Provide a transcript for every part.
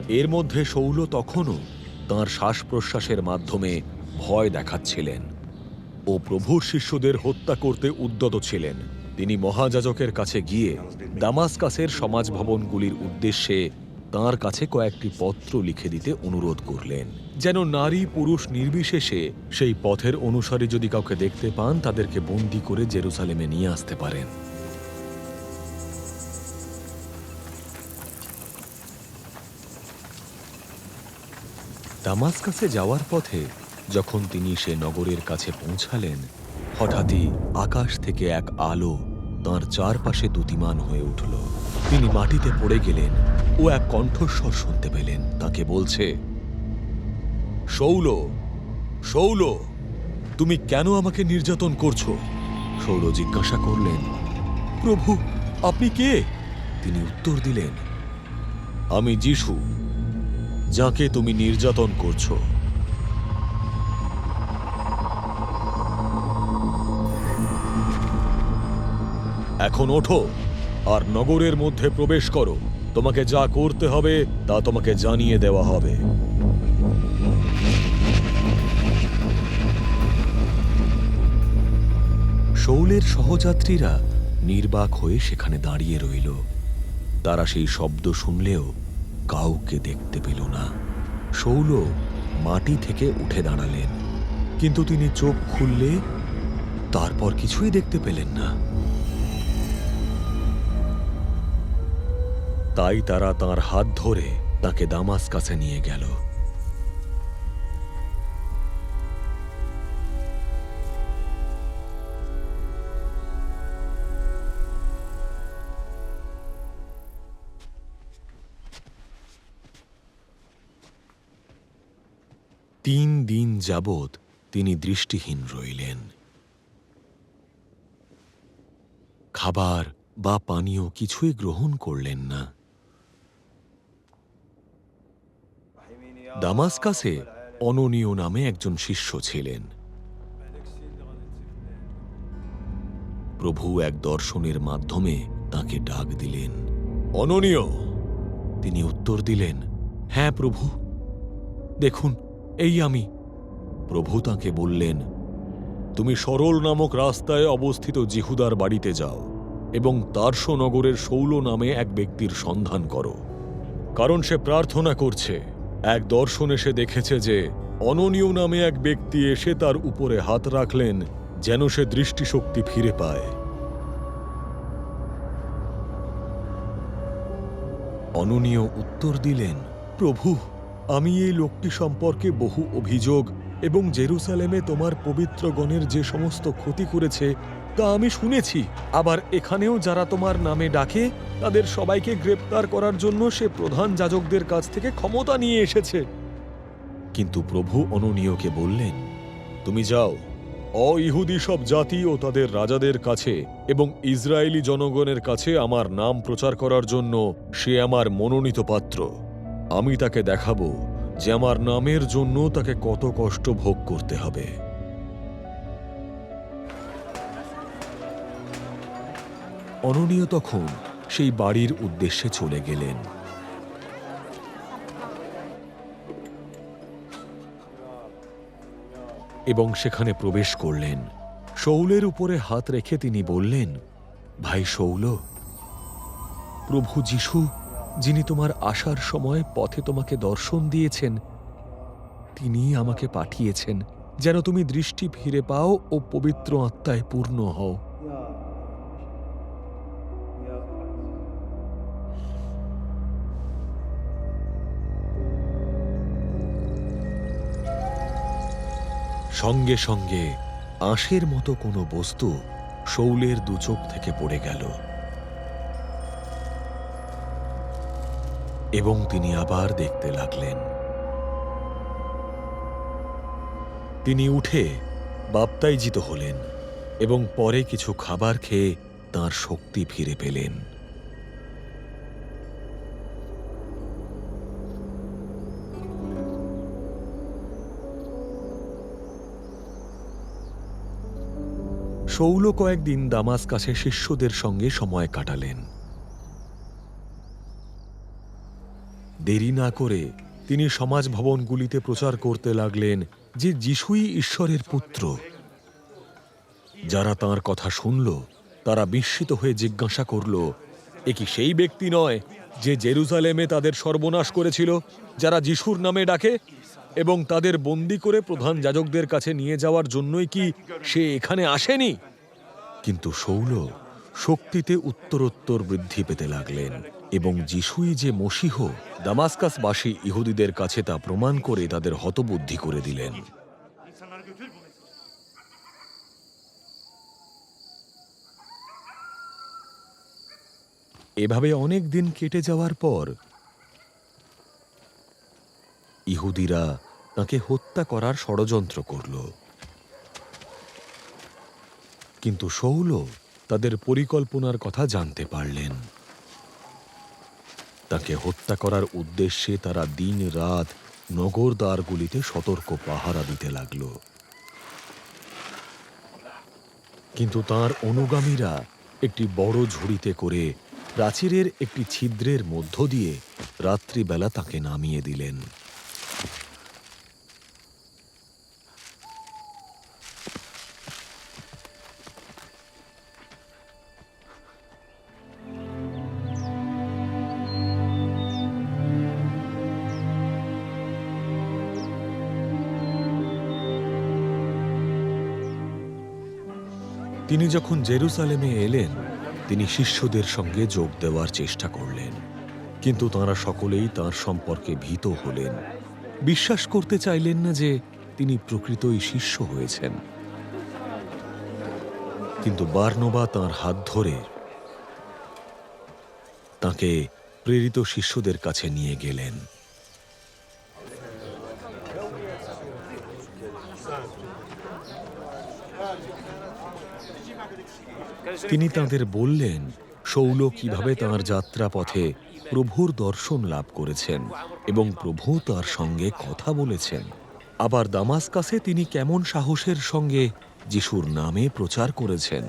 এর মধ্যে শৌল তখনও তাঁর শ্বাস প্রশ্বাসের মাধ্যমে ভয় দেখাচ্ছিলেন ও প্রভুর শিষ্যদের হত্যা করতে উদ্যত ছিলেন। তিনি মহাযাজকের কাছে গিয়ে দামাস্কাসের সমাজভবনগুলির উদ্দেশ্যে তাঁর কাছে কয়েকটি পত্র লিখে দিতে অনুরোধ করলেন, যেন নারী পুরুষ নির্বিশেষে সেই পথের অনুসারী যদি কাউকে দেখতে পান তাদেরকে বন্দী করে জেরুসালেমে নিয়ে আসতে পারেন। দামাস্কাসে যাওয়ার পথে যখন তিনি সে নগরের কাছে পৌঁছালেন, হঠাৎই আকাশ থেকে এক আলো তাঁর চারপাশে দ্যুতিমান হয়ে উঠল। তিনি মাটিতে পড়ে গেলেন ও এক কণ্ঠস্বর শুনতে পেলেন, তাকে বলছে, শৌল, শৌল, তুমি কেন আমাকে নির্যাতন করছো? শৌল জিজ্ঞাসা করলেন, প্রভু, আপনি কে? তিনি উত্তর দিলেন, আমি যিশু, যাকে তুমি নির্যাতন করছো। এখন ওঠো আর নগরের মধ্যে প্রবেশ করো। তোমাকে যা করতে হবে তা তোমাকে জানিয়ে দেওয়া হবে। শৌলের সহযাত্রীরা নির্বাক হয়ে সেখানে দাঁড়িয়ে রইল। তারা সেই শব্দ শুনলেও কাউকে দেখতে পেল না। শৌল মাটি থেকে উঠে দাঁড়ালেন, কিন্তু তিনি চোখ খুললে তারপর কিছুই দেখতে পেলেন না। তাই তারা তাঁর হাত ধরে তাকে দামাস্কাসে নিয়ে গেল। তিন দিন যাবৎ তিনি দৃষ্টিহীন রইলেন। খাবার বা পানীয় কিছুই গ্রহণ করলেন না। দামাস্কাসে অননীয় নামে একজন শিষ্য ছিলেন। প্রভু এক দর্শনের মাধ্যমে তাকে ডাক দিলেন, অননীয়। তিনি উত্তর দিলেন, হ্যাঁ প্রভু, দেখুন এই আমি। প্রভু তাকে বললেন, তুমি সরল নামক রাস্তায় অবস্থিত জিহুদার বাড়িতে যাও এবং তার্সো নগরের শৌল নামে এক ব্যক্তির সন্ধান করো, কারণ সে প্রার্থনা করছে। এক দর্শনে সে দেখেছে যে অননীয় নামে এক ব্যক্তি এসে তার উপরে হাত রাখলেন যেন সে দৃষ্টিশক্তি ফিরে পায়। অননীয় উত্তর দিলেন, প্রভু, আমি এই লোকটি সম্পর্কে বহু অভিযোগ এবং জেরুসালেমে তোমার পবিত্রগণের যে সমস্ত ক্ষতি করেছে তা আমি শুনেছি। আবার এখানেও যারা তোমার নামে ডাকে তাদের সবাইকে গ্রেপ্তার করার জন্য সে প্রধান যাজকদের কাছ থেকে ক্ষমতা নিয়ে এসেছে। কিন্তু প্রভু অননীয়কে বললেন, তুমি যাও, অইহুদি সব জাতি ও তাদের রাজাদের কাছে এবং ইসরায়েলি জনগণের কাছে আমার নাম প্রচার করার জন্য সে আমার মনোনীত পাত্র। আমি তাকে দেখাবো যে আমার নামের জন্য তাকে কত কষ্ট ভোগ করতে হবে। অননীয় তখন সেই বাড়ির উদ্দেশ্যে চলে গেলেন। এবং সেখানে প্রবেশ করলেন। শৌলের উপরে হাত রেখে তিনি বললেন, ভাই শৌল, প্রভু যিশু, যিনি তোমার আসার সময় পথে তোমাকে দর্শন দিয়েছেন, তিনি আমাকে পাঠিয়েছেন যেন তুমি দৃষ্টি ফিরে পাও ও পবিত্র আত্মায় পূর্ণ হও। সঙ্গে সঙ্গে আঁশের মতো কোনো বস্তু শৌলের দু চোখ থেকে পড়ে গেল এবং তিনি আবার দেখতে লাগলেন। তিনি উঠে বাপ্তাইজিত হলেন এবং পরে কিছু খাবার খেয়ে তাঁর শক্তি ফিরে পেলেন। শৌল কয়েকদিন দামাস্কাসে শিষ্যদের সঙ্গে সময় কাটালেন। দেরি না করে তিনি সমাজ ভবনগুলিতে প্রচার করতে লাগলেন যে যিশুই ঈশ্বরের পুত্র। যারা তাঁর কথা শুনল তারা বিস্মিত হয়ে জিজ্ঞাসা করল, এ কি সেই ব্যক্তি নয় যে জেরুজালেমে তাদের সর্বনাশ করেছিল, যারা যিশুর নামে ডাকে? এবং তাদের বন্দী করে প্রধান যাজকদের কাছে নিয়ে যাওয়ার জন্যই কি সে এখানে আসেনি? কিন্তু শৌল শক্তিতে উত্তরোত্তর বৃদ্ধি পেতে লাগলেন এবং যিশুই যে মশীহ দামাস্কাসবাসী ইহুদিদের কাছে তা প্রমাণ করে তাদের হতবুদ্ধি করে দিলেন। এভাবে অনেক দিন কেটে যাওয়ার পর ইহুদিরা তাকে হত্যা করার ষড়যন্ত্র করল। কিন্তু শৌল তাদের পরিকল্পনার কথা জানতে পারলেন। তাকে হত্যা করার উদ্দেশ্যে তারা দিন রাত নগর দ্বারগুলিতে সতর্ক পাহারা দিতে লাগল। কিন্তু তার অনুগামীরা একটি বড় ঝুড়িতে করে প্রাচীরের একটি ছিদ্রের মধ্য দিয়ে রাত্রিবেলা তাকে নামিয়ে দিলেন। তিনি যখন জেরুসালেমে এলেন, তিনি শিষ্যদের সঙ্গে যোগ দেওয়ার চেষ্টা করলেন, কিন্তু তাঁরা সকলেই তাঁর সম্পর্কে ভীত হলেন, বিশ্বাস করতে চাইলেন না যে তিনি প্রকৃতই শিষ্য হয়েছেন। কিন্তু বারনবা তাঁর হাত ধরে তাঁকে প্রেরিত শিষ্যদের কাছে নিয়ে গেলেন। তিনি তাঁদের বললেন শৌল কিভাবে তাঁর যাত্রাপথে প্রভুর দর্শন লাভ করেছেন এবং প্রভু তাঁর সঙ্গে কথা বলেছেন। আবার দামাস্কাসে তিনি কেমন সাহসের সঙ্গে যিশুর নামে প্রচার করেছেন।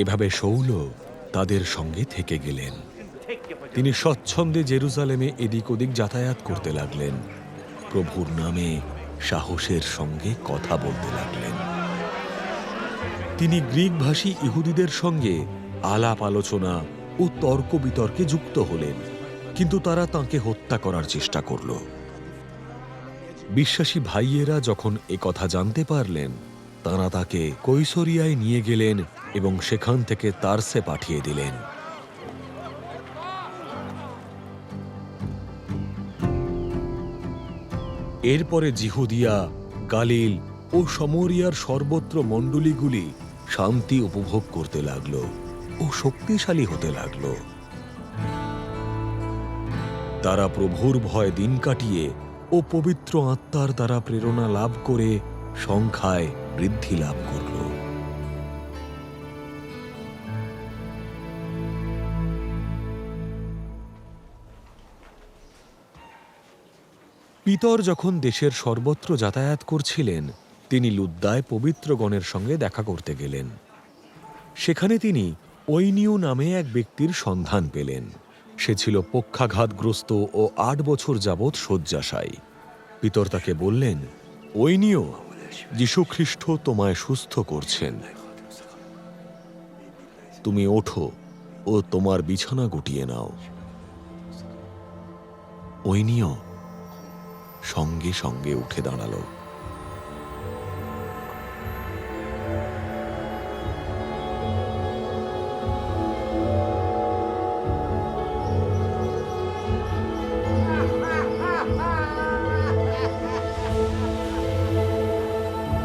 এভাবে শৌল তাদের সঙ্গে থেকে গেলেন। তিনি স্বচ্ছন্দে জেরুজালেমে এদিক ওদিক যাতায়াত করতে লাগলেন, প্রভুর নামে সাহসের সঙ্গে কথা বলতে লাগলেন। তিনি গ্রিকভাষী ইহুদিদের সঙ্গে আলাপ আলোচনা ও তর্ক বিতর্কে যুক্ত হলেন, কিন্তু তারা তাঁকে হত্যা করার চেষ্টা করল। বিশ্বাসী ভাইয়েরা যখন এ কথা জানতে পারলেন, তাঁরা তাকে কৈসরিয়ায় নিয়ে গেলেন এবং সেখান থেকে তার্সে পাঠিয়ে দিলেন। এরপরে জিহুদিয়া, গালিল ও সমরিয়ার সর্বত্র মণ্ডলীগুলি শান্তি উপভোগ করতে লাগল ও শক্তিশালী হতে লাগল। তারা প্রভুর ভয় দিন কাটিয়ে ও পবিত্র আত্মার দ্বারা প্রেরণা লাভ করে সংখ্যায় বৃদ্ধি লাভ করল। পিতর যখন দেশের সর্বত্র যাতায়াত করছিলেন, তিনি লুদ্দায় পবিত্রগণের সঙ্গে দেখা করতে গেলেন। সেখানে তিনি ঐনিয় নামে এক ব্যক্তির সন্ধান পেলেন। সে ছিল পক্ষাঘাতগ্রস্ত ও 8 বছর যাবৎ শয্যাশায়ী। পিতর তাকে বললেন, ঐনিয়, যীশুখ্রিস্ট তোমায় সুস্থ করছেন। তুমি ওঠো ও তোমার বিছানা গুটিয়ে নাও। ঐনিয় সঙ্গে সঙ্গে উঠে দাঁড়ালো।